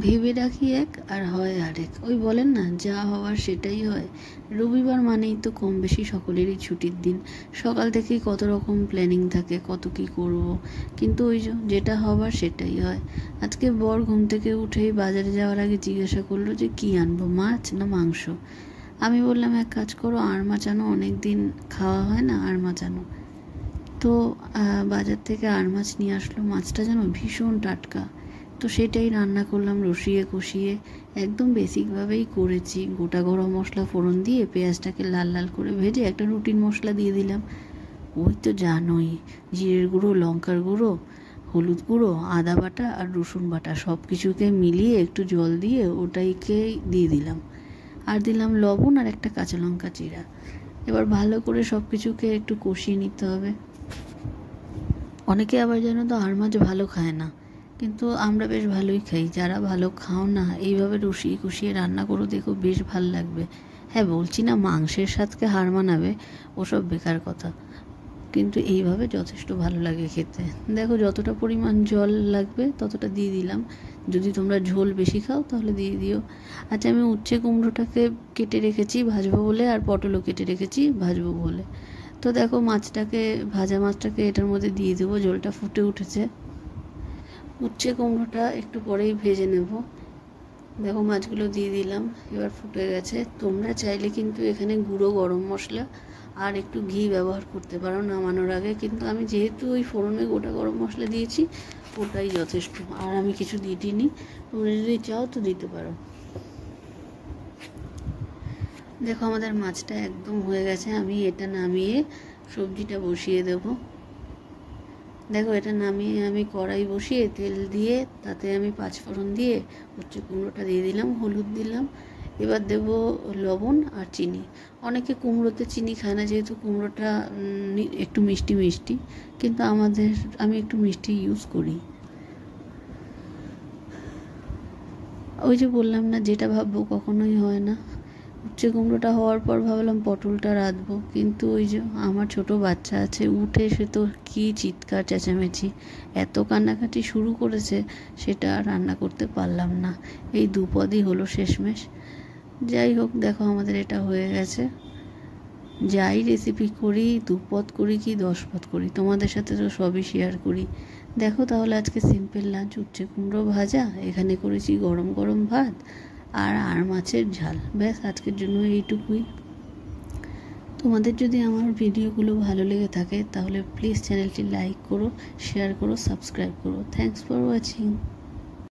ভেবে রাখি এক আর হয় আরেক। ওই বলেন না, যা হওয়ার সেটাই হয়। রবিবার মানেই তো কম বেশি সকলেরই ছুটির দিন। সকাল থেকেই কত রকম প্ল্যানিং থাকে, কত কি করব, কিন্তু ওই যেটা হবার সেটাই হয়। আজকে বর ঘুম থেকে উঠেই বাজারে যাওয়ার আগে জিজ্ঞাসা করলো যে কি আনবো, মাছ না মাংস। আমি বললাম এক কাজ করো, আড় মাছ আনো, অনেক দিন খাওয়া হয় না, আড় মাছ আনো। তো বাজার থেকে আড় মাছ নিয়ে আসলো। মাছটা যেন ভীষণ টাটকা। তো সেটাই রান্না করলাম রসিয়ে কষিয়ে, একদম বেসিকভাবেই করেছি। গোটা গরম মশলা ফোড়ন দিয়ে পেঁয়াজটাকে লাল লাল করে ভেজে একটা রুটিন মশলা দিয়ে দিলাম। ওই তো জানোই, জিরের গুঁড়ো, লঙ্কার গুঁড়ো, হলুদ গুঁড়ো, আদা বাটা আর রসুন বাটা সব কিছুকে মিলিয়ে একটু জল দিয়ে ওটাইকে দিয়ে দিলাম। আর দিলাম লবণ আর একটা কাঁচা লঙ্কা চিরা। এবার ভালো করে সব কিছুকে একটু কষিয়ে নিতে হবে। অনেকে আবার জানো তো আড় মাছ ভালো খায় না, কিন্তু আমরা বেশ ভালোই খাই। যারা ভালো খাও না, এইভাবে রসিয়ে কষিয়ে রান্না করো, দেখো বেশ ভাল লাগবে। হ্যাঁ, বলছি না মাংসের স্বাদকে হার মানাবে, ওসব বেকার কথা, কিন্তু এইভাবে যথেষ্ট ভালো লাগে খেতে। দেখো যতটা পরিমাণ জল লাগবে ততটা দিয়ে দিলাম। যদি তোমরা ঝোল বেশি খাও তাহলে দিয়ে দিও। আচ্ছা, আমি উচ্ছে কুমড়োটাকে কেটে রেখেছি ভাজবো বলে, আর পটলও কেটে রেখেছি ভাজবো বলে। তো দেখো মাছটাকে, ভাজা মাছটাকে এটার মধ্যে দিয়ে দেবো। জলটা ফুটে উঠেছে। উচ্ছে কুমড়োটা একটু পরেই ভেজে নেব। দেখো মাছগুলো দিয়ে দিলাম, এবার ফুটে গেছে। তোমরা চাইলে কিন্তু এখানে গুঁড়ো গরম মশলা আর একটু ঘি ব্যবহার করতে পারো নামানোর আগে, কিন্তু আমি যেহেতু ওই ফোড়নে গোটা গরম মশলা দিয়েছি, ওটাই যথেষ্ট। আর আমি কিছু দিইনি, তোমরা যদি চাও তো দিতে পারো। দেখো আমাদের মাছটা একদম হয়ে গেছে। আমি এটা নামিয়ে সবজিটা বসিয়ে দেব। দেখো এটা নামিয়ে আমি কড়াই বসিয়ে তেল দিয়ে তাতে আমি পাঁচফোড়ন দিয়ে উচ্ছে কুমড়োটা দিয়ে দিলাম, হলুদ দিলাম। এবার দেব লবণ আর চিনি। অনেকে কুমড়োতে চিনি খায় না, যেহেতু কুমড়োটা একটু মিষ্টি মিষ্টি, কিন্তু আমি একটু মিষ্টি ইউজ করি। ওই যে বললাম না, যেটা ভাববো কখনোই হয় না। উচ্ছে কুমড়োটা হওয়ার পর ভাবলাম পটলটা রাঁধবো, কিন্তু ওই যে আমার ছোট বাচ্চা আছে, উঠে সে তো কী চিৎকার চেঁচামেচি, এত কান্নাকাটি শুরু করেছে, সেটা রান্না করতে পারলাম না। এই দুপদই হলো শেষমেশ। যাই হোক, দেখো আমাদের এটা হয়ে গেছে। যাই রেসিপি করি, দুপদ করি কি 10 পদ করি, তোমাদের সাথে তো সবই শেয়ার করি। দেখো তাহলে আজকে সিম্পল লাঞ্চ, উচ্ছে কুমড়ো ভাজা, এখানে করেছি গরম গরম ভাত আর মাছের ঝাল। ব্যাস আজকের জন্য এইটুকুই। তোমাদের যদি আমার ভিডিওগুলো ভালো লেগে থাকে তাহলে প্লিজ চ্যানেলটি লাইক করো, শেয়ার করো, সাবস্ক্রাইব করো। Thanks for watching.